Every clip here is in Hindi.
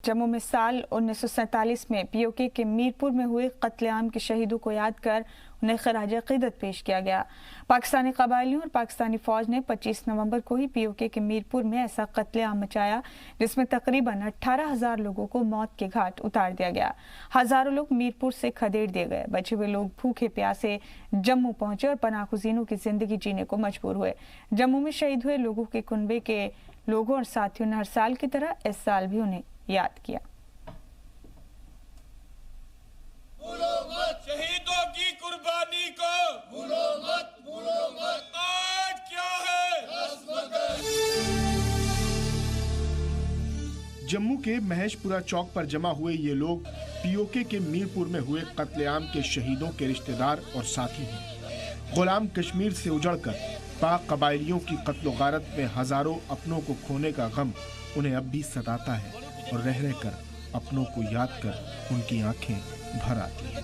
जम्मू में साल 1947 में पीओके के मीरपुर में हुए कत्लेआम के शहीदों को याद कर उन्हें खराज अकीदत पेश किया गया। पाकिस्तानी कबायलियों और पाकिस्तानी फौज ने 25 नवंबर को ही पीओके के मीरपुर में ऐसा कत्लेआम मचाया जिसमें तकरीबन 18,000 लोगों को मौत के घाट उतार दिया गया। हजारों लोग मीरपुर से खदेड़ दिए गए। बचे हुए लोग भूखे प्यासे जम्मू पहुंचे और पनाहगज़ीनों की जिंदगी जीने को मजबूर हुए। जम्मू में शहीद हुए लोगों के कुनबे के लोगों और साथियों ने हर साल की तरह इस साल भी उन्हें याद किया। भूलो मत शहीदों की कुर्बानी को, भूलो मत, भूलो मत। आज क्या है? जम्मू के महेशपुरा चौक पर जमा हुए ये लोग पीओके के मीरपुर में हुए कत्लेआम के शहीदों के रिश्तेदार और साथी हैं। गुलाम कश्मीर से उजड़कर पाक कबायलियों की कत्लो गारत में हजारों अपनों को खोने का गम उन्हें अब भी सताता है और रह रहकर अपनों को याद कर उनकी आंखें भर आती हैं।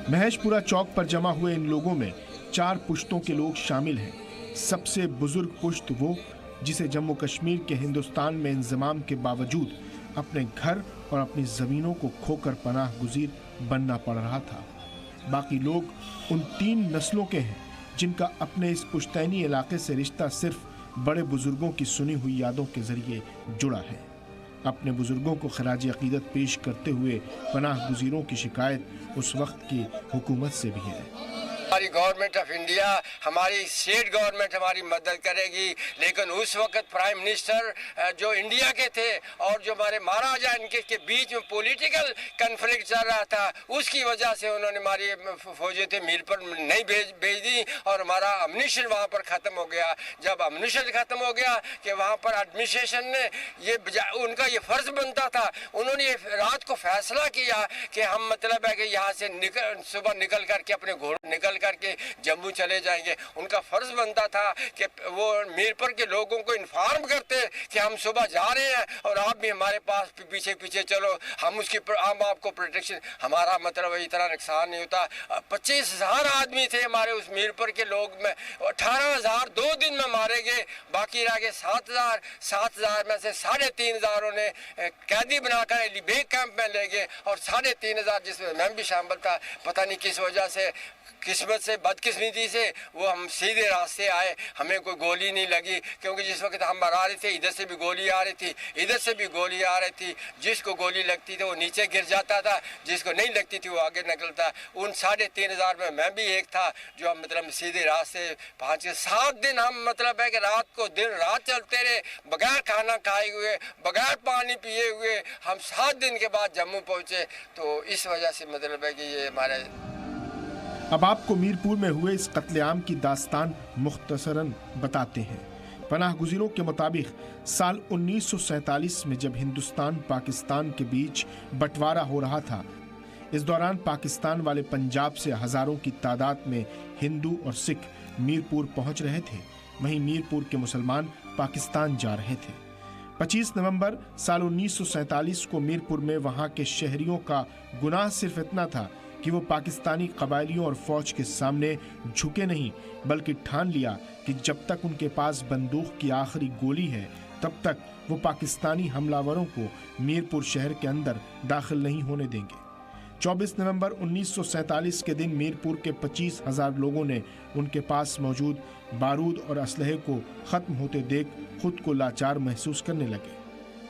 महेशपुरा चौक पर जमा हुए इन लोगों में 4 पुश्तों के लोग शामिल हैं। सबसे बुजुर्ग पुश्त वो जिसे जम्मू कश्मीर के हिंदुस्तान में इंजमाम के बावजूद अपने घर और अपनी ज़मीनों को खोकर पनाह गुज़ीर बनना पड़ रहा था। बाकी लोग उन 3 नस्लों के हैं जिनका अपने इस पुश्तैनी इलाके से रिश्ता सिर्फ बड़े बुजुर्गों की सुनी हुई यादों के जरिए जुड़ा है। अपने बुजुर्गों को खराज अकीदत पेश करते हुए पनाह गुज़ीरों की शिकायत उस वक्त की हुकूमत से भी है। हमारी गवर्नमेंट ऑफ इंडिया, हमारी स्टेट गवर्नमेंट हमारी मदद करेगी, लेकिन उस वक्त प्राइम मिनिस्टर जो इंडिया के थे और जो हमारे महाराजा इनके के बीच में पॉलिटिकल कन्फ्लिक्ट चल रहा था, उसकी वजह से उन्होंने हमारी फौजें थे मीरपुर नहीं भेज दी और हमारा अम्निशन वहाँ पर ख़त्म हो गया। जब अम्निशन ख़त्म हो गया कि वहाँ पर एडमिनिस्ट्रेशन ने उनका ये फ़र्ज़ बनता था, उन्होंने रात को फैसला किया कि हम मतलब है कि यहाँ से सुबह निकल करके अपने घोड़े निकल करके जम्मू चले जाएंगे। उनका फर्ज बनता था कि वो मीरपुर के लोगों को इन्फॉर्म करते कि हम सुबह जा रहे हैं और आप भी हमारे पास पीछे पीछे चलो, हम आपको प्रोटेक्शन, हमारा मतलब इतना नुकसान नहीं होता। 25,000 आदमी थे हमारे उस मीरपुर के लोग में, 18,000 2 दिन में मारे गए, बाकी रह गए 7,000 में से 3,500 ने कैदी बनाकर एलिबेग कैंप में ले गए और 3,500 जिसमें मैं भी शामिल था। पता नहीं किस वजह से, किस्मत से, बदकिस्मती से वो हम सीधे रास्ते आए, हमें कोई गोली नहीं लगी, क्योंकि जिस वक्त हम आ रहे थे इधर से भी गोली आ रही थी, इधर से भी गोली आ रही थी। जिसको गोली लगती थी वो नीचे गिर जाता था, जिसको नहीं लगती थी वो आगे निकलता। उन 3,500 में मैं भी एक था जो हम मतलब सीधे रास्ते पहुँचे। 7 दिन हम मतलब है कि रात को दिन रात चलते रहे, बगैर खाना खाए हुए, बगैर पानी पिए हुए हम 7 दिन के बाद जम्मू पहुँचे। तो इस वजह से मतलब है कि ये हमारे। अब आपको मीरपुर में हुए इस कत्लेआम की दास्तान मुख्तसरन बताते हैं। पनाह गुज़ीरों के मुताबिक साल 1947 में जब हिंदुस्तान पाकिस्तान के बीच बंटवारा हो रहा था, इस दौरान पाकिस्तान वाले पंजाब से हजारों की तादाद में हिंदू और सिख मीरपुर पहुंच रहे थे, वहीं मीरपुर के मुसलमान पाकिस्तान जा रहे थे। 25 नवंबर साल 1947 को मीरपुर में वहां के शहरियों का गुनाह सिर्फ इतना था कि वो पाकिस्तानी कबायलियों और फौज के सामने झुके नहीं, बल्कि ठान लिया कि जब तक उनके पास बंदूक की आखिरी गोली है तब तक वो पाकिस्तानी हमलावरों को मीरपुर शहर के अंदर दाखिल नहीं होने देंगे। 24 नवंबर 1947 के दिन मीरपुर के 25,000 लोगों ने उनके पास मौजूद बारूद और असलहे को ख़त्म होते देख खुद को लाचार महसूस करने लगे।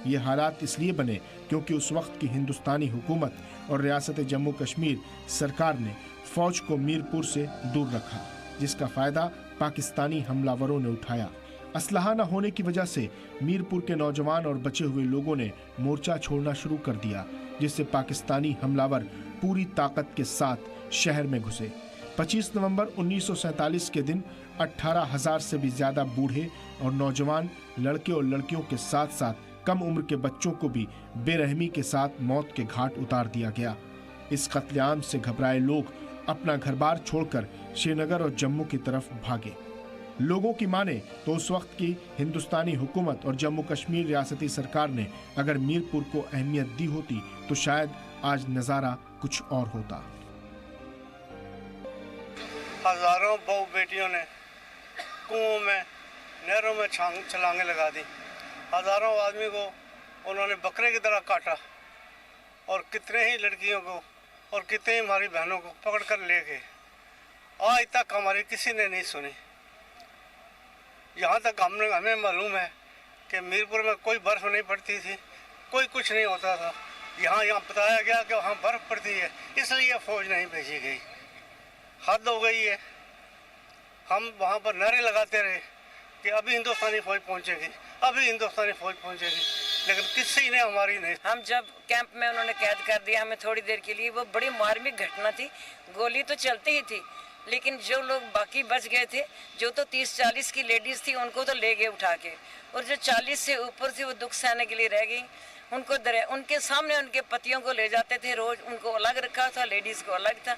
ये हालात इसलिए बने क्योंकि उस वक्त की हिंदुस्तानी हुकूमत और रियासत जम्मू कश्मीर सरकार ने फौज को मीरपुर से दूर रखा, जिसका फ़ायदा पाकिस्तानी हमलावरों ने उठाया। असलहा न होने की वजह से मीरपुर के नौजवान और बचे हुए लोगों ने मोर्चा छोड़ना शुरू कर दिया, जिससे पाकिस्तानी हमलावर पूरी ताकत के साथ शहर में घुसे। 25 नवंबर 1947 के दिन 18,000 से भी ज़्यादा बूढ़े और नौजवान लड़के और लड़कियों के साथ साथ कम उम्र के बच्चों को भी बेरहमी के साथ मौत के घाट उतार दिया गया। इस कत्लेआम से घबराए लोग अपना घर बार छोड़कर श्रीनगर और जम्मू की तरफ भागे। लोगों की माने तो उस वक्त की हिंदुस्तानी हुकूमत और जम्मू कश्मीर रियासती सरकार ने अगर मीरपुर को अहमियत दी होती तो शायद आज नज़ारा कुछ और होता। हजारों बहू बेटियों ने कुओं में, नहरों में छलांगे लगा दी। हजारों आदमी को उन्होंने बकरे की तरह काटा और कितने ही लड़कियों को और कितने ही हमारी बहनों को पकड़ कर ले गए। आज तक हमारी किसी ने नहीं सुनी। यहाँ तक हमें मालूम है कि मीरपुर में कोई बर्फ़ नहीं पड़ती थी, कोई कुछ नहीं होता था। यहाँ बताया गया कि वहाँ बर्फ़ पड़ती है, इसलिए फ़ौज नहीं भेजी गई। हद हो गई है। हम वहाँ पर नारे लगाते रहे कि अभी हिंदुस्तानी फ़ौज पहुँचेगी, अभी हिंदुस्तानी फ़ौज पहुँचेगी, लेकिन किसी ने हमारी नहीं। हम जब कैंप में उन्होंने कैद कर दिया हमें थोड़ी देर के लिए, वो बड़ी मार्मिक घटना थी। गोली तो चलती ही थी, लेकिन जो लोग बाकी बच गए थे, जो तो 30-40 की लेडीज़ थी, उनको तो ले गए उठा के, और जो 40 से ऊपर थी वो दुख सहने के लिए रह गई। उनको उनके सामने उनके पतियों को ले जाते थे, रोज़ उनको अलग रखा था, लेडीज़ को अलग था,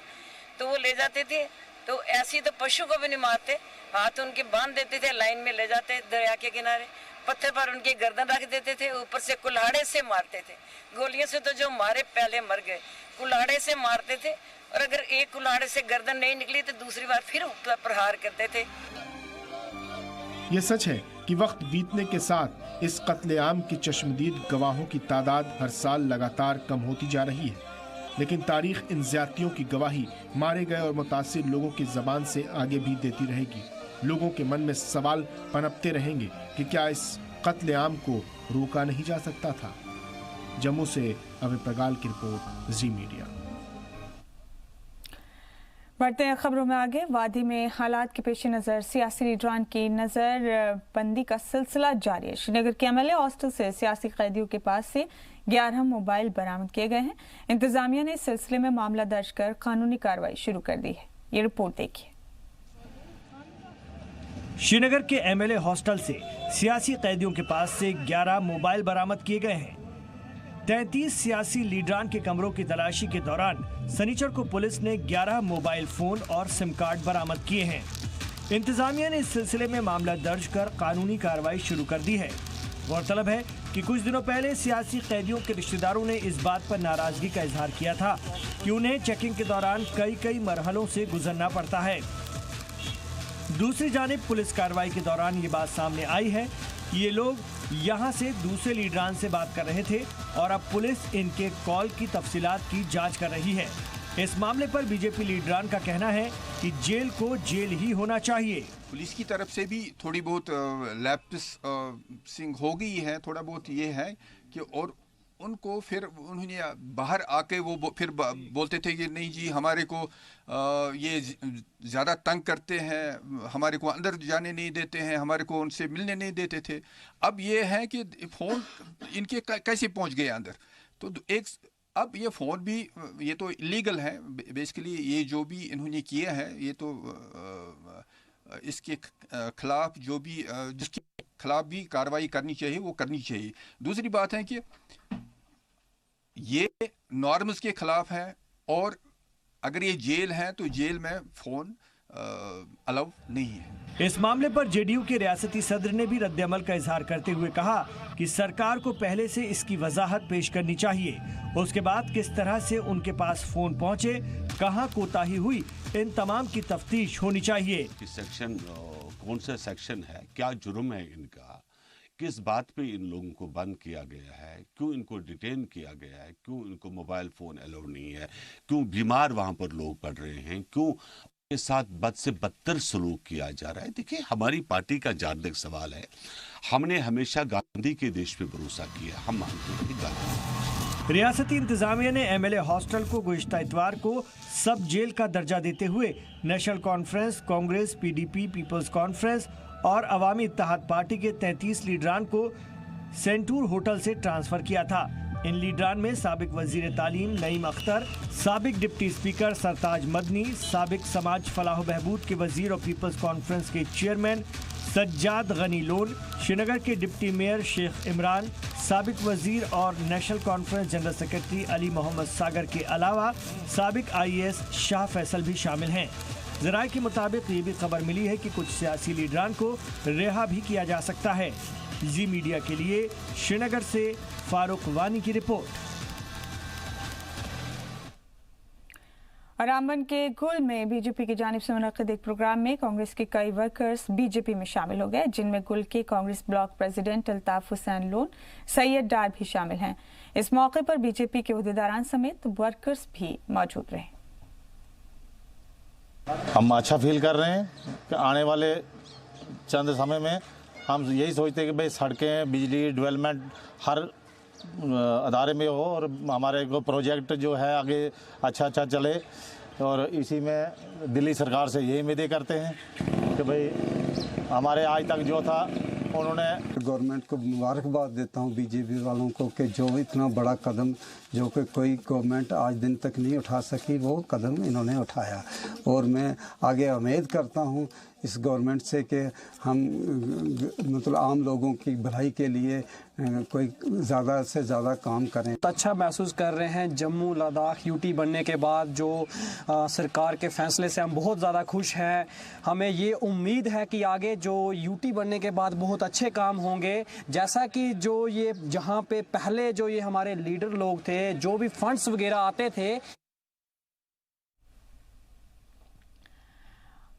तो वो ले जाते थे। तो ऐसी तो पशु को भी नहीं मारते, हाथ उनके बांध देते थे, लाइन में ले जाते दरिया के किनारे, पत्थर पर उनकी गर्दन रख देते थे, ऊपर से कुल्हाड़े से मारते थे। गोलियों से तो जो मारे पहले मर गए, कुल्हाड़े से मारते थे, और अगर एक कुल्हाड़े से गर्दन नहीं निकली तो दूसरी बार फिर प्रहार करते थे। ये सच है कि वक्त बीतने के साथ इस कत्लेआम की चश्मदीद गवाहों की तादाद हर साल लगातार कम होती जा रही है, लेकिन तारीख इन ज्यादतियों की गवाही मारे गए और मुतासिर लोगों की जबान से आगे भी देती रहेगी। लोगों के मन में सवाल पनपते रहेंगे कि क्या इस कत्लेआम को रोका नहीं जा सकता था। जम्मू से अभय प्रगाल की रिपोर्ट, जी मीडिया। बढ़ते हैं खबरों में आगे। वादी में हालात के पेश नज़र सियासी लीडरान की नज़र बंदी का सिलसिला जारी है। श्रीनगर के MLA हॉस्टल से सियासी कैदियों के पास से 11 मोबाइल बरामद किए गए हैं। इंतजामिया ने इस सिलसिले में मामला दर्ज कर कानूनी कार्रवाई शुरू कर दी है। ये रिपोर्ट देखिए। श्रीनगर के MLA हॉस्टल से सियासी कैदियों के पास से 11 मोबाइल बरामद किए गए हैं। 33 सियासी लीडरान के कमरों की तलाशी के दौरान शनिचर को पुलिस ने 11 मोबाइल फोन और सिम कार्ड बरामद किए हैं। इंतजामिया ने इस सिलसिले में मामला दर्ज कर कानूनी कार्रवाई शुरू कर दी है। गौरतलब है कि कुछ दिनों पहले सियासी कैदियों के रिश्तेदारों ने इस बात पर नाराजगी का इजहार किया था कि उन्हें चेकिंग के दौरान कई मरहलों से गुजरना पड़ता है। दूसरी जानिब पुलिस कार्रवाई के दौरान ये बात सामने आई है कि ये लोग यहाँ से दूसरे लीडरान से बात कर रहे थे और अब पुलिस इनके कॉल की तफसीलात की जांच कर रही है। इस मामले पर बीजेपी लीडरान का कहना है कि जेल को जेल ही होना चाहिए। पुलिस की तरफ से भी थोड़ी बहुत लैप्सिंग हो गई है, थोड़ा बहुत ये है कि, और उनको फिर उन्होंने बाहर आके वो फिर बोलते थे कि नहीं जी हमारे को ये ज़्यादा तंग करते हैं, हमारे को अंदर जाने नहीं देते हैं, हमारे को उनसे मिलने नहीं देते थे। अब ये है कि फ़ोन इनके कैसे पहुंच गए अंदर। तो अब ये फ़ोन भी ये तो इलीगल है बेसिकली, ये जो भी इन्होंने किया है ये तो इसके खिलाफ जो भी जिसके खिलाफ भी कार्रवाई करनी चाहिए वो करनी चाहिए। दूसरी बात है कि ये नॉर्म्स के खिलाफ है और अगर ये जेल है तो जेल में फोन अलाउ नहीं है। इस मामले पर जेडीयू के रियासती सदर ने भी रद्द-ए-अमल का इजहार करते हुए कहा कि सरकार को पहले से इसकी वजाहत पेश करनी चाहिए, उसके बाद किस तरह से उनके पास फोन पहुंचे, कहां कोताही हुई, इन तमाम की तफ्तीश होनी चाहिए। सेक्शन कौन सा सेक्शन है, क्या जुर्म है इनका, किस बात पे इन लोगों को बंद किया गया है, क्यों इनको डिटेन किया गया है, क्यों इनको मोबाइल फ़ोन अलाउ नहीं है, क्यों बीमार वहाँ पर लोग पड़ रहे हैं, क्यों के साथ बद से बदतर सलूक किया जा रहा है। देखिए हमारी पार्टी का जानक सवाल है, हमने हमेशा गांधी के देश पे भरोसा किया, हम मानते हैं गांधी। रियासती इंतजामिया ने MLA हॉस्टल को गुज़िश्ता इतवार को सब जेल का दर्जा देते हुए National Conference, Congress, PDP, People's Conference और अवामी इत्तेहाद पार्टी के 33 लीडरान को सेंटूर होटल से ट्रांसफर किया था। इन लीडरान में साबिक वजीर तालीम नईम अख्तर, साबिक डिप्टी स्पीकर सरताज मदनी, साबिक समाज फलाह बहबूद के वजीर और पीपल्स कॉन्फ्रेंस के चेयरमैन सज्जाद गनी लोन, श्रीनगर के डिप्टी मेयर शेख इमरान, साबिक वजीर और नेशनल कॉन्फ्रेंस जनरल सेक्रेटरी अली मोहम्मद सागर के अलावा साबिक IAS शाह फैसल भी शामिल हैं। ज़राए के मुताबिक ये भी खबर मिली है कि कुछ सियासी लीडरान को रिहा भी किया जा सकता है। जी मीडिया के लिए श्रीनगर से फारूक वानी की रिपोर्ट। और रामबन के गुल में बीजेपी की जानिब से मुनक्किद एक प्रोग्राम में कांग्रेस के कई वर्कर्स बीजेपी में शामिल हो गए, जिनमें गुल के कांग्रेस ब्लॉक प्रेसिडेंट अल्ताफ हुसैन लोन, सैयद डार भी शामिल हैं। इस मौके पर बीजेपी के ओहदेदारान समेत वर्कर्स भी मौजूद रहे। हम अच्छा फील कर रहे हैं कि आने वाले चंद समय में हम यही सोचते हैं कि भाई सड़कें, बिजली, डेवलपमेंट हर अदारे में हो और हमारे को प्रोजेक्ट जो है आगे अच्छा चले। और इसी में दिल्ली सरकार से यही उम्मीदें करते हैं कि भाई हमारे आज तक जो था उन्होंने। गवर्नमेंट को मुबारकबाद देता हूँ बीजेपी वालों को कि जो इतना बड़ा कदम जो कि कोई गवर्नमेंट आज दिन तक नहीं उठा सकी वो कदम इन्होंने उठाया। और मैं आगे उम्मीद करता हूँ इस गवर्नमेंट से कि हम मतलब आम लोगों की भलाई के लिए कोई ज़्यादा से ज़्यादा काम करें। अच्छा महसूस कर रहे हैं। जम्मू लद्दाख यूटी बनने के बाद जो सरकार के फैसले से हम बहुत ज़्यादा खुश हैं। हमें ये उम्मीद है कि आगे जो यूटी बनने के बाद बहुत अच्छे काम होंगे, जैसा कि जो ये जहाँ पे पहले जो ये हमारे लीडर लोग थे, जो भी फंड्स वगैरह आते थे।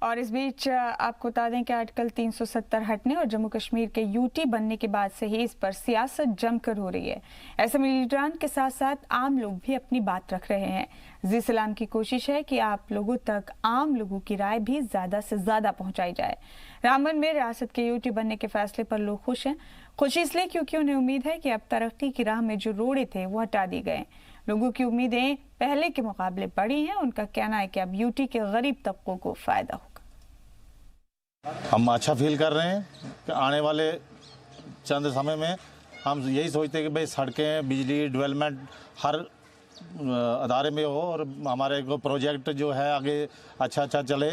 और इस बीच आपको बता दें कि आर्टिकल 370 हटने और जम्मू कश्मीर के यूटी बनने के बाद से ही इस पर सियासत जमकर हो रही है। ऐसे में लीडरान के साथ साथ आम लोग भी अपनी बात रख रहे हैं। जी सलाम की कोशिश है कि आप लोगों तक आम लोगों की राय भी ज्यादा से ज्यादा पहुंचाई जाए। रामबन में रियासत के यूटी बनने के फैसले पर लोग खुश हैं। खुश इसलिए क्योंकि उन्हें उम्मीद है कि अब तरक्की की राह में जो रोड़े थे वो हटा दिए गए। लोगों की उम्मीदें पहले के मुकाबले बढ़ी हैं। उनका कहना है कि अब यूटी के गरीब तबकों को फायदा होगा। हम अच्छा फील कर रहे हैं कि आने वाले चंद समय में हम यही सोचते हैं कि भाई सड़कें, बिजली, डेवलपमेंट हर अदारे में हो और हमारे को प्रोजेक्ट जो है आगे अच्छा चले।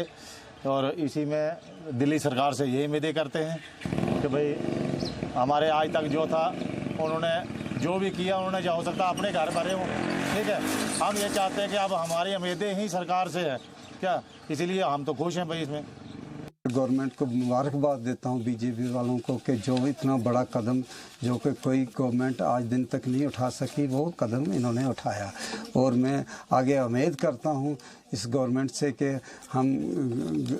और इसी में दिल्ली सरकार से यही उम्मीदें करते हैं कि भाई हमारे आज तक जो था उन्होंने जो भी किया उन्होंने जो हो सकता अपने घर भरे हों, ठीक है। हम ये चाहते हैं कि अब हमारी उम्मीदें ही सरकार से है क्या, इसीलिए हम तो खुश हैं भाई इसमें। गवर्नमेंट को मुबारकबाद देता हूँ बीजेपी वालों को कि जो इतना बड़ा कदम जो कि कोई गवर्नमेंट आज दिन तक नहीं उठा सकी वो कदम इन्होंने उठाया। और मैं आगे उम्मीद करता हूँ इस गवर्नमेंट से कि हम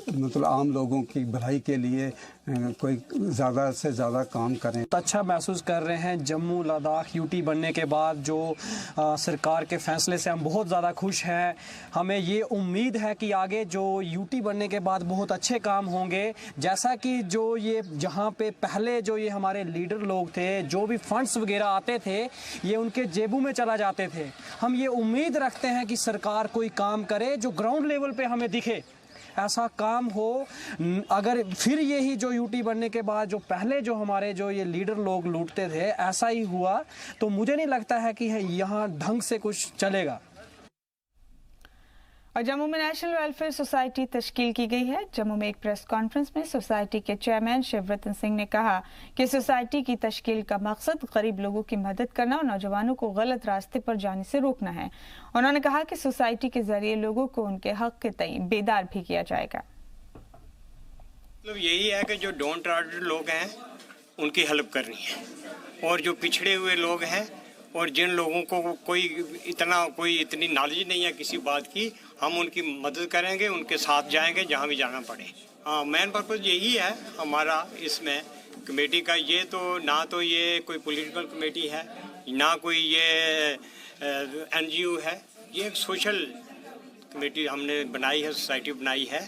मतलब आम लोगों की भलाई के लिए कोई ज़्यादा से ज़्यादा काम करें। अच्छा महसूस कर रहे हैं। जम्मू लद्दाख यूटी बनने के बाद जो सरकार के फैसले से हम बहुत ज़्यादा खुश हैं। हमें ये उम्मीद है कि आगे जो यूटी बनने के बाद बहुत अच्छे काम होंगे, जैसा कि जो ये जहाँ पे पहले जो ये हमारे लीडर लोग थे, जो भी फंड्स वगैरह आते थे, ये उनके जेबों में चला जाते थे। हम ये उम्मीद रखते हैं कि सरकार कोई काम करे जो ग्राउंड लेवल पे हमें दिखे, ऐसा काम हो। अगर फिर यही जो यूटी बनने के बाद जो पहले जो हमारे जो ये लीडर लोग लूटते थे ऐसा ही हुआ तो मुझे नहीं लगता है कि यहाँ ढंग से कुछ चलेगा। और जम्मू में नेशनल वेलफेयर सोसाइटी तश्कील की गई है। जम्मू में एक प्रेस कॉन्फ्रेंस में सोसाइटी के चेयरमैन शिवरतन सिंह ने कहा कि सोसाइटी की तश्कील का मकसद गरीब लोगों की मदद करना और नौजवानों को गलत रास्ते पर जाने से रोकना है। उन्होंने कहा कि सोसाइटी के जरिए लोगों को उनके हक के तय बेदार भी किया जाएगा। मतलब यही है कि जो डाउन ट्रॉडन लोग हैं उनकी हेल्प करनी है, और जो पिछड़े हुए लोग हैं और जिन लोगों को कोई इतनी नॉलेज नहीं है किसी बात की, हम उनकी मदद करेंगे, उनके साथ जाएंगे जहाँ भी जाना पड़े। हाँ, मेन पर्पज़ यही है हमारा इसमें कमेटी का। ये तो ना तो ये कोई पॉलिटिकल कमेटी है, ना कोई ये NGO है। ये एक सोशल कमेटी हमने बनाई है, सोसाइटी बनाई है,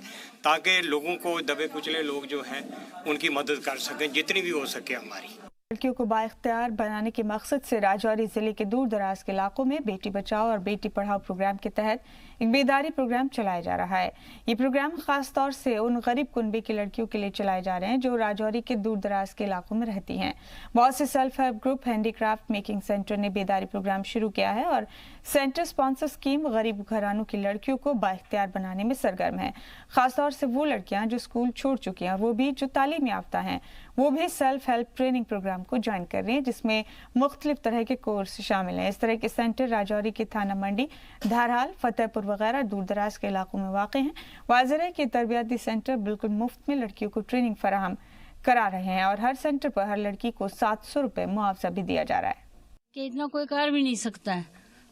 ताकि लोगों को दबे कुचले लोग जो हैं उनकी मदद कर सकें जितनी भी हो सके हमारी। लड़कियों को बाइख्तियार बनाने के मकसद से राजौरी जिले के दूर दराज के इलाकों में बेटी बचाओ और बेटी पढ़ाओ प्रोग्राम के तहत एक बेदारी प्रोग्राम चलाया जा रहा है। ये प्रोग्राम खास तौर से उन गरीब कुनबे की लड़कियों के लिए चलाए जा रहे हैं जो राजौरी के दूर दराज के इलाकों में रहती हैं। बहुत से self help group, handicraft making centre ने बेदारी प्रोग्राम शुरू किया है और सेंटर स्पॉन्सर स्कीम गरीब घरानों की लड़कियों को बाइख्तियार बनाने में सरगर्म है। खासतौर से वो लड़कियां जो स्कूल छोड़ चुकी हैं और वो भी जो तालीम याफ्ता हैं, वो भी सेल्फ हेल्प ट्रेनिंग प्रोग्राम को ज्वाइन कर रही हैं, जिसमें मुख्तलिफ तरह के कोर्स शामिल हैं। इस तरह के सेंटर राजौरी के थाना मंडी, धारहाल, फतेहपुर वगैरह दूर दराज के इलाकों में वाक़ हैं। वाज़ेह है कि तरबियाती सेंटर बिल्कुल मुफ्त में लड़कियों को ट्रेनिंग फराहम करा रहे हैं और हर सेंटर पर हर लड़की को 700 रुपये मुआवजा भी दिया जा रहा है। कि इतना कोई कर भी नहीं सकता है,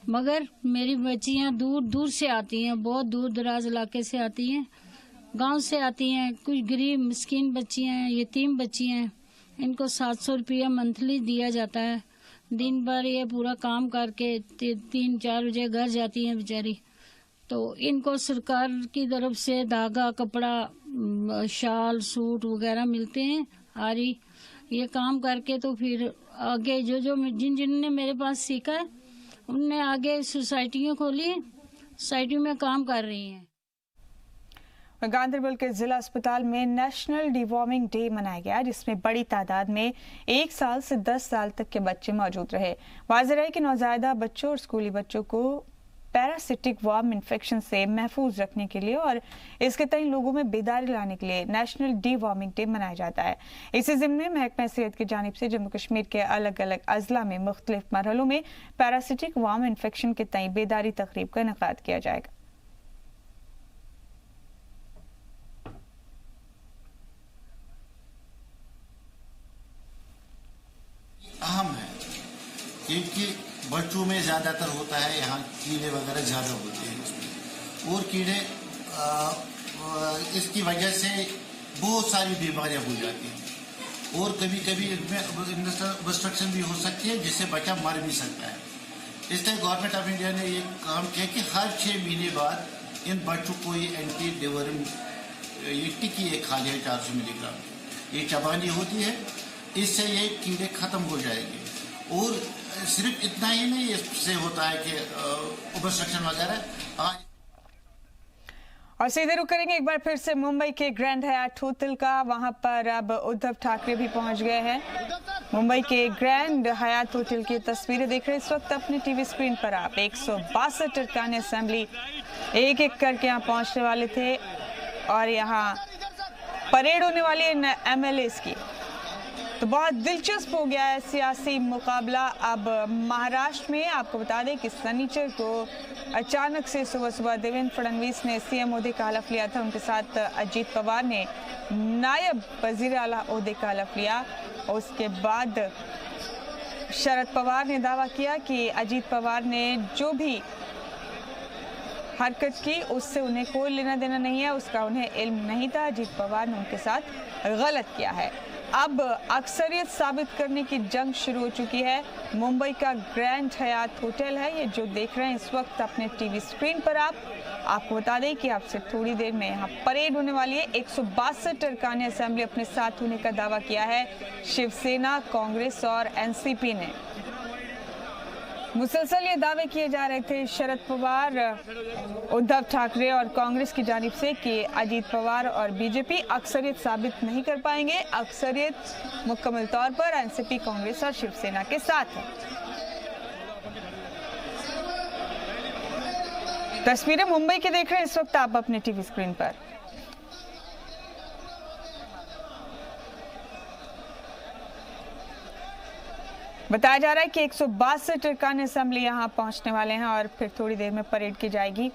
मगर मेरी बच्चियां दूर दूर से आती हैं, बहुत दूर दराज इलाके से आती हैं, गांव से आती हैं। कुछ गरीब मिस्कीन बच्चियां हैं, यतीम बच्चियां हैं। इनको 700 रुपया मंथली दिया जाता है। दिन भर ये पूरा काम करके 3-4 बजे घर जाती हैं बेचारी। तो इनको सरकार की तरफ से धागा, कपड़ा, शाल, सूट वगैरह मिलते हैं। आरी ये काम करके तो फिर आगे जो जिनने मेरे पास सीखा है उनने आगे सोसाइटियाँ खोली, सोसाइटी में काम कर रही हैं। गांधरबल के जिला अस्पताल में नेशनल डिवॉर्मिंग डे मनाया गया, जिसमें बड़ी तादाद में 1 साल से 10 साल तक के बच्चे मौजूद रहे। वाज़ेह है कि नौज़ायदा बच्चों और स्कूली बच्चों को पैरासिटिक वर्म इन्फेक्शन से महफूज रखने के लिए और इसके तय लोगों में बेदारी लाने के लिए नेशनल डिवॉर्मिंग डे मनाया जाता है। इसी ज़िम्मे में महकमा सेहत की जानिब से जम्मू कश्मीर के अलग अलग अजला में मुख्तलिफ मरहलों में पैरासिटिक वर्म इन्फेक्शन के तय बेदारी तकरीब का इनेकाद किया जाएगा। अहम है क्योंकि बच्चों में ज़्यादातर होता है, यहाँ कीड़े वगैरह ज़्यादा होते हैं इसमें, और कीड़े इसकी वजह से बहुत सारी बीमारियाँ हो जाती हैं और कभी कभी इनमें ऑब्स्ट्रक्शन भी हो सकती है जिससे बच्चा मर भी सकता है। इसलिए गवर्नमेंट ऑफ इंडिया ने ये काम किया कि हर 6 महीने बाद इन बच्चों को ये एंटी डिवॉर्म टिक्की एक खाली है 400 मिलीग्राम, ये चबानी होती है, इससे ये कीड़े खत्म हो जाएंगे। और सिर्फ इतना ही नहीं, इससे होता है कि ऑब्स्ट्रक्शन वगैरह। और सीधे रुक करेंगे एक बार फिर से मुंबई के ग्रैंड हयात होटल का। वहां पर अब उद्धव ठाकरे भी पहुंच गए हैं। मुंबई के ग्रैंड हयात होटल की तस्वीरें देख रहे हैं इस वक्त अपने टीवी स्क्रीन पर आप। 162 अरकान असेंबली एक एक करके यहाँ पहुंचने वाले थे और यहाँ परेड होने वाली है MLAs की। तो बहुत दिलचस्प हो गया है सियासी मुकाबला। अब महाराष्ट्र में आपको बता दें कि शनिचर को अचानक से सुबह सुबह देवेंद्र फडणवीस ने CM ओहदे का हलफ लिया था। उनके साथ अजीत पवार ने नायब वजीर आला ओहदे का हलफ लिया। उसके बाद शरद पवार ने दावा किया कि अजीत पवार ने जो भी हरकत की उससे उन्हें कोई लेना देना नहीं है, उसका उन्हें इल्म नहीं था। अजीत पवार ने उनके साथ गलत किया है। अब अक्सरियत साबित करने की जंग शुरू हो चुकी है। मुंबई का ग्रैंड हयात होटल है ये जो देख रहे हैं इस वक्त अपने टीवी स्क्रीन पर आप। आपको बता दें कि आपसे थोड़ी देर में यहाँ परेड होने वाली है। 162 अरकान असेंबली अपने साथ होने का दावा किया है शिवसेना, कांग्रेस और NCP ने। मुसलसल ये दावे किए जा रहे थे शरद पवार, उद्धव ठाकरे और कांग्रेस की जानिब से कि अजीत पवार और BJP अक्सरियत साबित नहीं कर पाएंगे। अक्सरियत मुकम्मल तौर पर NCP, कांग्रेस और शिवसेना के साथ है। तस्वीरें मुंबई की देख रहे हैं इस वक्त आप अपने टीवी स्क्रीन पर। बताया जा रहा है कि 162 अरकान असेंबली यहाँ पहुंचने वाले हैं और फिर थोड़ी देर में परेड की जाएगी।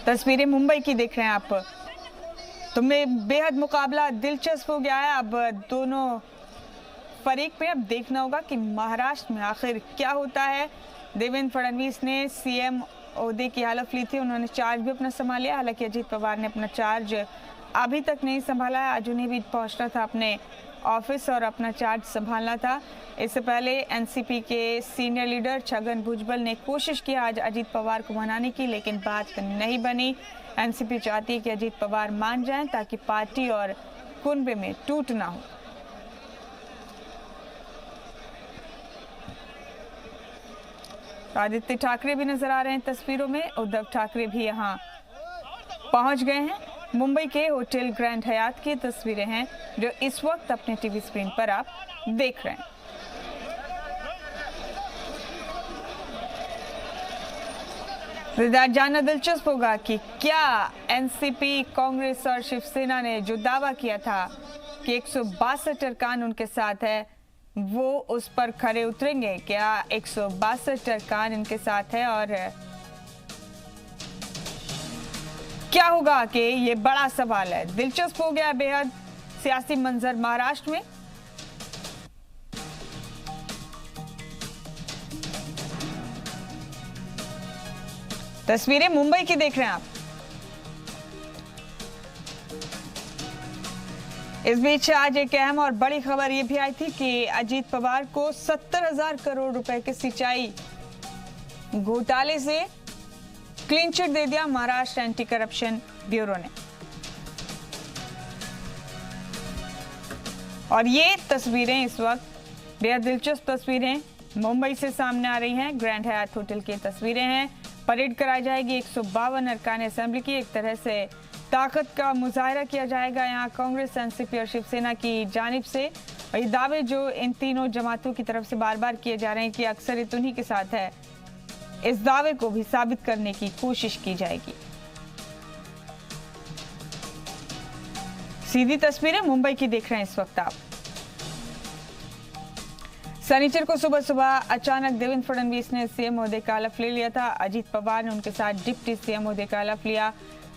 तस्वीरें मुंबई की देख रहे हैं आप। तो में बेहद मुकाबला दिलचस्प हो गया है। अब दोनों फरीक में अब देखना होगा कि महाराष्ट्र में आखिर क्या होता है। देवेंद्र फडणवीस ने CM ओहदे की हलफ ली थी, उन्होंने चार्ज भी अपना संभाला। हालांकि अजीत पवार ने अपना चार्ज अभी तक नहीं संभाला है। आज उन्हें भी पहुंचना था अपने ऑफिस और अपना चार्ज संभालना था। इससे पहले NCP के सीनियर लीडर छगन भुजबल ने कोशिश की आज अजीत पवार को मनाने की, लेकिन बात नहीं बनी। NCP चाहती है कि अजीत पवार मान जाएं ताकि पार्टी और कुनबे में टूट ना हो। आदित्य ठाकरे भी नजर आ रहे हैं तस्वीरों में। उद्धव ठाकरे भी यहाँ पहुंच गए हैं। मुंबई के होटल ग्रैंड हयात की तस्वीरें हैं जो इस वक्त अपने टीवी स्क्रीन पर आप देख रहे हैं। जानना दिलचस्प होगा कि क्या NCP, कांग्रेस और शिवसेना ने जो दावा किया था कि 162 अरकान उनके साथ है, वो उस पर खरे उतरेंगे? क्या 162 अरकान इनके साथ है? और क्या होगा कि ये बड़ा सवाल है। दिलचस्प हो गया बेहद सियासी मंजर महाराष्ट्र में। तस्वीरें मुंबई की देख रहे हैं आप। इस बीच आज एक अहम और बड़ी खबर यह भी आई थी कि अजीत पवार को 70,000 करोड़ रुपए के सिंचाई घोटाले से क्लीन चिट दे दिया महाराष्ट्र एंटी करप्शन ब्यूरो ने। और ये तस्वीरें इस वक्त बेहद दिलचस्प तस्वीरें मुंबई से सामने आ रही हैं। ग्रैंड हयात होटल की तस्वीरें हैं। परेड कराई जाएगी 152 अरकान असेंबली की। एक तरह से ताकत का मुजाहरा किया जाएगा यहाँ कांग्रेस, एनसीपी और शिवसेना की जानिब से। और ये दावे जो इन तीनों जमातों की तरफ से बार बार किए जा रहे हैं कि अक्सरियत उन्हीं के साथ है, इस दावे को भी साबित करने की कोशिश की जाएगी। सीधी तस्वीरें मुंबई की देख रहे हैं इस वक्त आप। शनिचर को सुबह सुबह अचानक देवेंद्र फडणवीस ने सीएम ओहदे का हलफ ले लिया था। अजीत पवार ने उनके साथ डिप्टी सीएम ओहदे का हलफ लिया।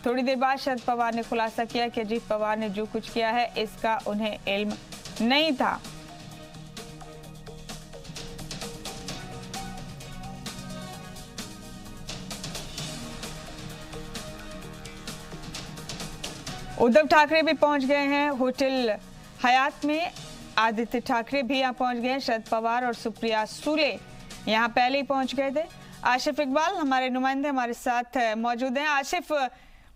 थोड़ी देर बाद शरद पवार ने खुलासा किया कि अजीत पवार ने जो कुछ किया है इसका उन्हें इल्म नहीं था। उद्धव ठाकरे भी पहुंच गए हैं होटल हयात में। आदित्य ठाकरे भी यहां पहुंच गए। शरद पवार और सुप्रिया सूले यहां पहले ही पहुंच गए थे। आसिफ इकबाल हमारे नुमाइंदे हमारे साथ मौजूद हैं। आसिफ,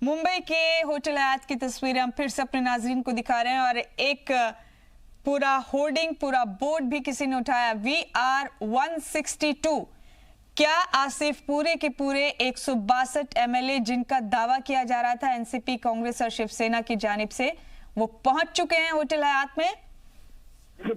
मुंबई के होटल हयात की तस्वीरें हम फिर से अपने नाजरीन को दिखा रहे हैं और एक पूरा होर्डिंग, पूरा बोर्ड भी किसी ने उठाया, VR 162। क्या आसिफ पूरे के पूरे 162 MLA जिनका दावा किया जा रहा था एनसीपी, कांग्रेस और शिवसेना की जानिब से, वो पहुंच चुके हैं होटल हयात में?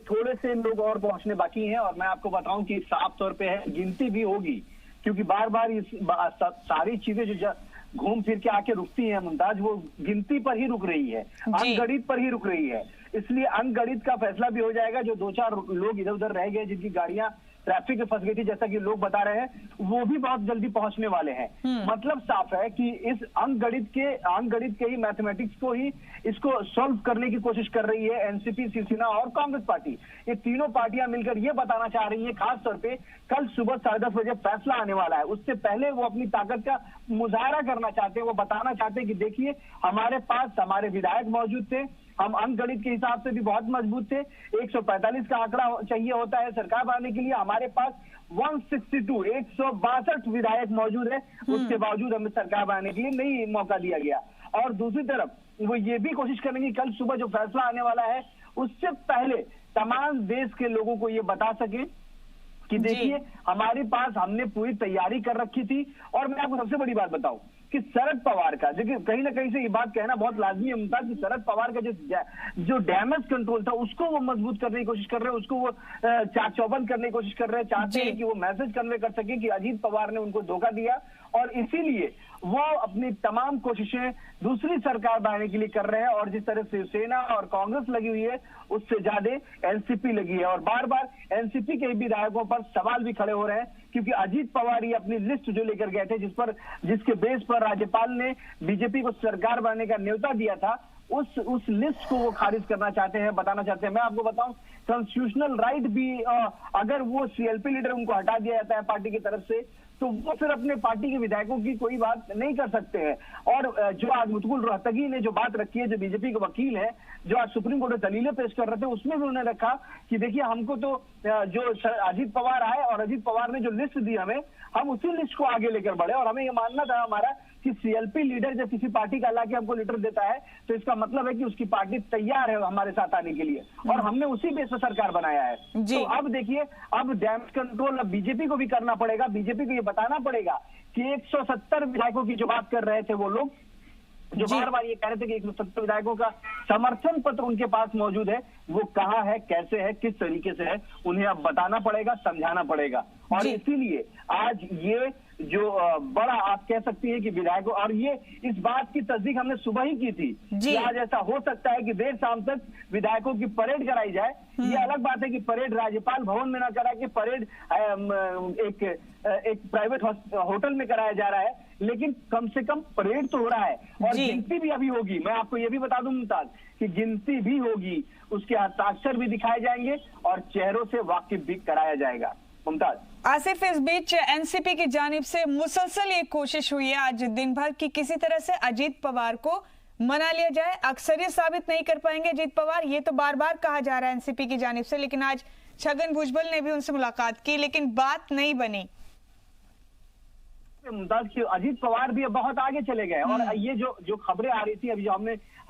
थोड़े से लोग और पहुंचने बाकी हैं और मैं आपको बताऊं कि साफ तौर पे है, गिनती भी होगी क्योंकि बार बार इस सारी चीजें जो घूम फिर के आके रुकती हैं मुमताज, वो गिनती पर ही रुक रही है, अंकगणित पर ही रुक रही है। इसलिए अंकगणित का फैसला भी हो जाएगा। जो 2-4 लोग इधर उधर रह गए जिनकी गाड़ियां ट्रैफिक में फंस गई थी, जैसा कि लोग बता रहे हैं, वो भी बहुत जल्दी पहुंचने वाले हैं। मतलब साफ है कि इस अंकगणित के ही मैथमेटिक्स को ही इसको सॉल्व करने की कोशिश कर रही है एनसीपी, शिवसेना और कांग्रेस पार्टी। ये तीनों पार्टियां मिलकर ये बताना चाह रही है, खास तौर पे कल सुबह 10:30 बजे फैसला आने वाला है, उससे पहले वो अपनी ताकत का मुजाहरा करना चाहते हैं। वो बताना चाहते हैं कि देखिए हमारे पास हमारे विधायक मौजूद थे, हम अंकगणित के हिसाब से भी बहुत मजबूत थे। 145 का आंकड़ा चाहिए होता है सरकार बनाने के लिए, हमारे पास 162 विधायक मौजूद है, उसके बावजूद हमें सरकार बनाने के लिए नहीं मौका दिया गया। और दूसरी तरफ वो ये भी कोशिश करेंगे कल सुबह जो फैसला आने वाला है उससे पहले तमाम देश के लोगों को ये बता सके कि देखिए हमारे पास हमने पूरी तैयारी कर रखी थी। और मैं आपको सबसे बड़ी बात बताऊं कि शरद पवार का, देखिए कहीं ना कहीं से ये बात कहना बहुत लाजमी है मुमताज, कि शरद पवार का जो डैमेज कंट्रोल था उसको वो मजबूत करने की कोशिश कर रहे हैं, उसको वो चाक चौबंद करने की कोशिश कर रहे हैं। चाहते हैं कि वो मैसेज कन्वे कर सके कि अजीत पवार ने उनको धोखा दिया और इसीलिए वो अपनी तमाम कोशिशें दूसरी सरकार बनाने के लिए कर रहे हैं। और जिस तरह शिवसेना और कांग्रेस लगी हुई है उससे ज्यादा एनसीपी लगी है और बार बार एनसीपी के विधायकों पर सवाल भी खड़े हो रहे हैं क्योंकि अजीत पवार ही अपनी लिस्ट जो लेकर गए थे जिसके बेस पर राज्यपाल ने बीजेपी को सरकार बनाने का न्योता दिया था, उस लिस्ट को वो खारिज करना चाहते हैं, बताना चाहते हैं। मैं आपको बताऊं कॉन्स्टिट्यूशनल राइट भी अगर वो सीएलपी लीडर उनको हटा दिया जाता है पार्टी की तरफ से तो वो फिर अपने पार्टी के विधायकों की कोई बात नहीं कर सकते हैं। और जो आज मुतकुल रोहतगी ने जो बात रखी है, जो बीजेपी के वकील है, जो आज सुप्रीम कोर्ट में दलीलें पेश कर रहे थे, उसमें भी उन्होंने रखा कि देखिए हमको तो जो अजीत पवार आए और अजीत पवार ने जो लिस्ट दी हमें, हम उसी लिस्ट को आगे लेकर बढ़े और हमें ये मानना था हमारा कि सीएलपी लीडर जब किसी पार्टी का ला के हमको लीडर देता है तो इसका मतलब है कि उसकी पार्टी तैयार है हमारे साथ आने के लिए और हमने उसी बेस पर सरकार बनाया है। तो अब देखिए अब डैमेज कंट्रोल अब बीजेपी को भी करना पड़ेगा, बीजेपी को ये बताना पड़ेगा कि 170 विधायकों की जो बात कर रहे थे वो लोग जो बार बार ये कह रहे थे कि 170 विधायकों का समर्थन पत्र उनके पास मौजूद है, वो कहाँ है, कैसे है, किस तरीके से है, उन्हें अब बताना पड़ेगा, समझाना पड़ेगा। और इसीलिए आज ये जो बड़ा आप कह सकती हैं कि विधायकों, और ये इस बात की तस्दीक हमने सुबह ही की थी कि आज ऐसा हो सकता है कि देर शाम तक विधायकों की परेड कराई जाए। ये अलग बात है कि परेड राज्यपाल भवन में ना करा के परेड एक प्राइवेट होटल में कराया जा रहा है, लेकिन कम से कम परेड तो हो रहा है और गिनती भी अभी होगी। मैं आपको ये भी बता दूं मुमताज कि गिनती भी होगी, उसके हस्ताक्षर भी दिखाए जाएंगे और चेहरों से वाकिफ भी कराया जाएगा। मुमताज। आसिफ, इस बीच एनसीपी की जानिब से मुसलसल ये कोशिश हुई है आज दिन भर की किसी तरह से अजीत पवार को मना लिया जाए। अक्सरियत साबित नहीं कर पाएंगे अजीत पवार, ये तो बार बार कहा जा रहा है एनसीपी की जानिब से, लेकिन आज छगन भुजबल ने भी उनसे मुलाकात की लेकिन बात नहीं बनी। मुमताज की अजीत पवार भी बहुत आगे चले गए और ये जो खबरें आ रही थी अभी जो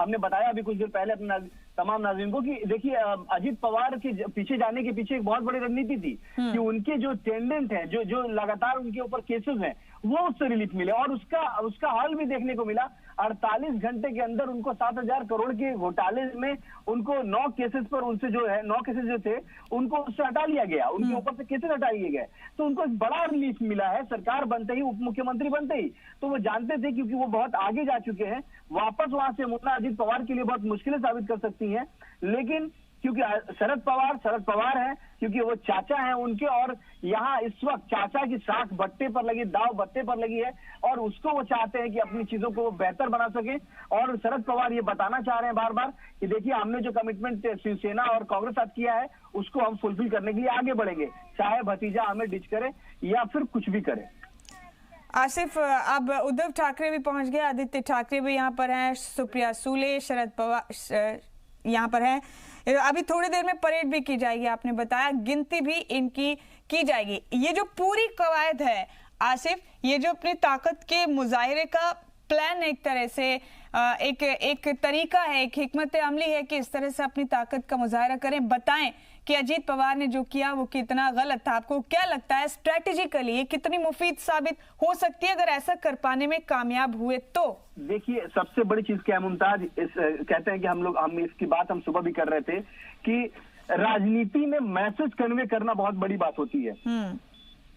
हमने बताया अभी कुछ देर पहले अपने तमाम नाज़रीन को कि देखिए अजीत पवार के पीछे जाने के पीछे एक बहुत बड़ी रणनीति थी कि उनके जो टेंडेंट हैं, जो लगातार उनके ऊपर केसेस हैं, वो उससे रिलीफ मिले और उसका हल भी देखने को मिला। 48 घंटे के अंदर उनको 7,000 करोड़ के घोटाले में उनको 9 केसेस पर उनसे जो है 9 केसेस जो थे उनको उससे हटा लिया गया, उनके ऊपर से केसेस हटा लिए गए, तो उनको एक बड़ा रिलीफ मिला है सरकार बनते ही, उप मुख्यमंत्री बनते ही। तो वो जानते थे क्योंकि वो बहुत आगे जा चुके हैं, वापस वहां से मुड़ना अजीत पवार के लिए बहुत मुश्किलें साबित कर सकती हैं, लेकिन क्योंकि शरद पवार हैं, क्योंकि वो चाचा हैं उनके और यहाँ इस वक्त चाचा की साख बट्टे पर लगी, दाव बट्टे पर लगी है और उसको वो चाहते हैं कि अपनी चीजों को वो बेहतर बना सके। और शरद पवार ये बताना चाह रहे हैं बार बार कि देखिए हमने जो कमिटमेंट शिवसेना और कांग्रेस साथ किया है उसको हम फुलफिल करने के लिए आगे बढ़ेंगे, चाहे भतीजा हमें डिच करे या फिर कुछ भी करे। आसिफ, अब उद्धव ठाकरे भी पहुंच गए, आदित्य ठाकरे भी यहाँ पर हैं, सुप्रिया सुले, शरद पवार यहाँ पर हैं। अभी थोड़ी देर में परेड भी की जाएगी, आपने बताया गिनती भी इनकी की जाएगी। ये जो पूरी कवायद है आसिफ, ये जो अपनी ताकत के मुजाहिरे का प्लान एक तरह से एक तरीका है, एक हिकमत अमली है कि इस तरह से अपनी ताकत का मुजाहिरा करें। बताएं कि अजीत पवार ने जो किया वो कितना गलत था, आपको क्या लगता है स्ट्रेटेजिकली ये कितनी मुफीद साबित हो सकती है अगर ऐसा कर पाने में कामयाब हुए तो? देखिए सबसे बड़ी चीज क्या है मुमताज, कहते हैं कि हम इसकी बात हम सुबह भी कर रहे थे कि राजनीति में मैसेज कन्वे करना बहुत बड़ी बात होती है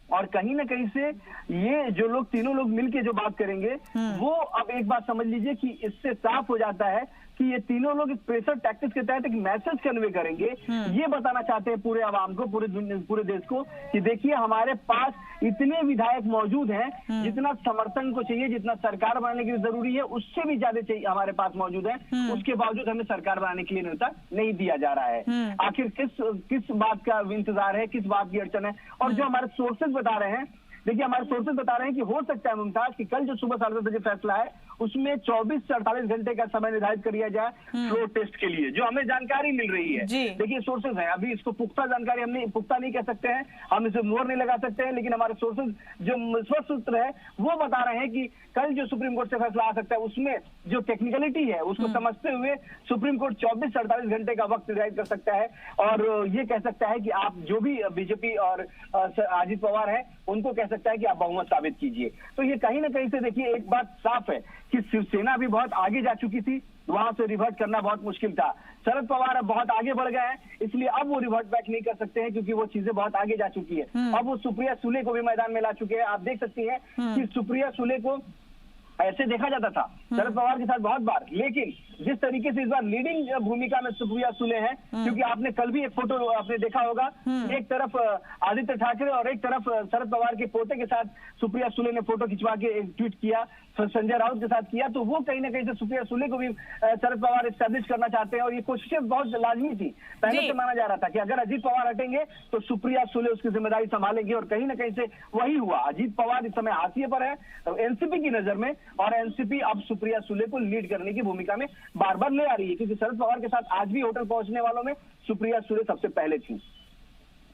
और कहीं ना कहीं से ये जो लोग तीनों लोग मिलके जो बात करेंगे वो अब एक बात समझ लीजिए कि इससे साफ हो जाता है कि ये तीनों लोग एक प्रेशर टैक्टिक्स के तहत एक मैसेज कन्वे करेंगे। ये बताना चाहते हैं पूरे आवाम को, पूरे देश को कि देखिए हमारे पास इतने विधायक मौजूद हैं, जितना समर्थन को चाहिए, जितना सरकार बनाने के लिए जरूरी है उससे भी ज्यादा चाहिए हमारे पास मौजूद है, उसके बावजूद हमें सरकार बनाने के लिए न्योता नहीं दिया जा रहा है। आखिर किस बात का इंतजार है, किस बात की अड़चन है? और जो हमारे सोर्सेज बता रहे हैं, देखिए हमारे सोर्सेज बता रहे हैं कि हो सकता है मुमताज कि कल जो सुबह 10:30 बजे फैसला है उसमें 24 से 48 घंटे का समय निर्धारित कर दिया जाए फ्लोर टेस्ट के लिए, जो हमें जानकारी मिल रही है। देखिए सोर्सेज हैं, अभी इसको पुख्ता जानकारी हमने पुख्ता नहीं कह सकते हैं, हम इसे मोहर नहीं लगा सकते हैं, लेकिन हमारे सोर्सेज जो स्वस्थ सूत्र है वो बता रहे हैं कि कल जो सुप्रीम कोर्ट से फैसला आ सकता है उसमें जो टेक्निकलिटी है उसको समझते हुए सुप्रीम कोर्ट 24 से 48 घंटे का वक्त निर्धारित कर सकता है और ये कह सकता है कि आप जो भी बीजेपी और अजीत पवार है उनको कह सकता है कि आप बहुमत साबित कीजिए। तो ये कहीं ना कहीं से देखिए एक बात साफ है कि शिवसेना भी बहुत आगे जा चुकी थी, वहां से रिवर्ट करना बहुत मुश्किल था। शरद पवार अब बहुत आगे बढ़ गए हैं, इसलिए अब वो रिवर्ट बैक नहीं कर सकते हैं क्योंकि वो चीजें बहुत आगे जा चुकी है। अब वो सुप्रिया सुले को भी मैदान में ला चुके हैं। आप देख सकती हैं कि सुप्रिया सुले को ऐसे देखा जाता था शरद पवार के साथ बहुत बार, लेकिन जिस तरीके से इस बार लीडिंग भूमिका में सुप्रिया सुले हैं, क्योंकि आपने कल भी एक फोटो आपने देखा होगा, एक तरफ आदित्य ठाकरे और एक तरफ शरद पवार के पोते के साथ सुप्रिया सुले ने फोटो खिंचवा के एक ट्वीट किया, संजय राउत के साथ किया, तो वो कहीं ना कहीं से सुप्रिया सुले को भी शरद पवार एस्टैब्लिश करना चाहते हैं और ये कोशिशें बहुत लाजमी थी। पहले से माना जा रहा था कि अगर अजीत पवार हटेंगे तो सुप्रिया सुले उसकी जिम्मेदारी संभालेंगे और कहीं ना कहीं से वही हुआ। अजीत पवार इस समय हाशिए पर है एनसीपी की नजर में और एनसीपी अब सुप्रिया सुले को लीड करने की भूमिका में बार बार ले आ रही है, क्योंकि शरद पवार के साथ आज भी होटल पहुंचने वालों में सुप्रिया सुले सबसे पहले थी।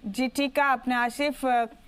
जी ठीक है आपने आसिफ,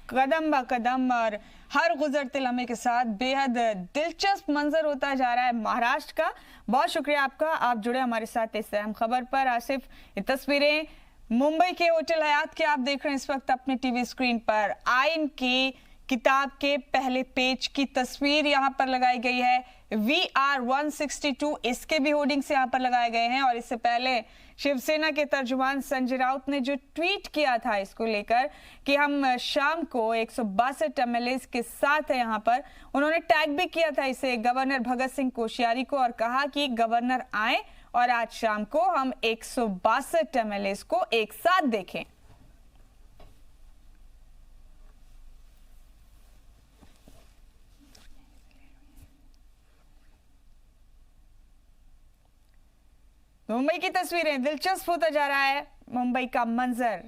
कदम ब कदम और हर गुजरते लम्हे के साथ बेहद दिलचस्प मंजर होता जा रहा है महाराष्ट्र का। बहुत शुक्रिया आपका, आप जुड़े हमारे साथ इस अहम खबर पर। आसिफ, ये तस्वीरें मुंबई के होटल हयात के आप देख रहे हैं इस वक्त अपने टीवी स्क्रीन पर। आइन की किताब के पहले पेज की तस्वीर यहाँ पर लगाई गई है। VR 162 इसके भी होर्डिंग्स यहाँ पर लगाए गए हैं। और इससे पहले शिवसेना के तर्जुमान संजय राउत ने जो ट्वीट किया था इसको लेकर कि हम शाम को 162 MLAs के साथ है, यहाँ पर उन्होंने टैग भी किया था इसे गवर्नर भगत सिंह कोश्यारी को और कहा कि गवर्नर आए और आज शाम को हम 162 MLAs को एक साथ देखें। मुंबई की तस्वीरें, दिलचस्प होता जा रहा है मुंबई का मंजर।